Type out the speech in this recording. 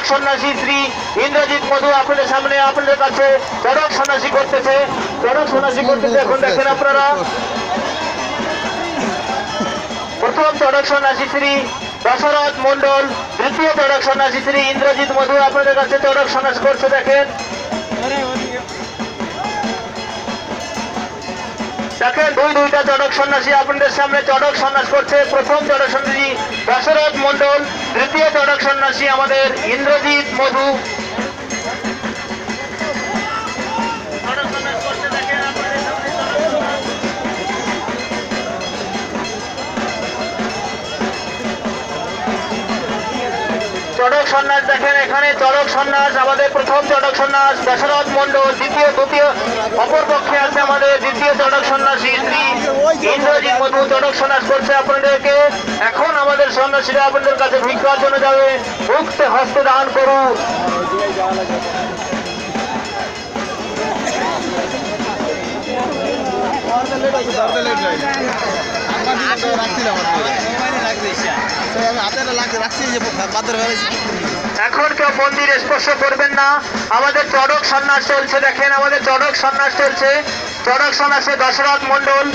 চড়ক সন্ন্যাসী শ্রী ইন্দ্রজিৎ মধু আপনাদের সামনে আপনাদের কাছে চড়ক সন্ন্যাসী করতেছে। চড়ক সন্ন্যাসী করতেছে এখন দেখেন আপনারা। প্রথম চড়ক সন্ন্যাসী শ্রী দশরথ মন্ডল, দ্বিতীয় চড়ক সন্ন্যাসী শ্রী ইন্দ্রজিৎ মধু আপনাদের কাছে চড়ক সন্ন্যাস করছে। দেখেন দেখেন দুইটা চড়ক সন্ন্যাসী আপনাদের সামনে চড়ক সন্ন্যাস করছে। প্রথম চড়ক সন্ন্যাসী দশরথ মন্ডল, দ্বিতীয় চড়ক সন্ন্যাসী আমাদের ইন্দ্রজিৎ মধু। চড়ক সন্ন্যাস দেখেন এখানে চড়ক সন্ন্যাস আমাদের প্রথম চড়ক সন্ন্যাস দশরথ মন্ডল, দ্বিতীয় অপরপক্ষে আছে আমাদের দ্বিতীয় চড়ক সন্ন্যাসী শ্রী ইন্দ্রজিৎ মধু চড়ক সন্ন্যাস করছে আপনাদেরকে। এখন আমাদের সন্ন্যাসীরা আপনাদের কাছে ভিক্ষার জন্য যাবে, মুক্ত হস্তে দান করুন। এখন কেউ মন্দিরে স্পর্শ করবেন না, আমাদের চড়ক সন্ন্যাস চলছে। দেখেন আমাদের চড়ক সন্ন্যাস চলছে। চড়ক সন্ন্যাসে দশরথ মন্ডল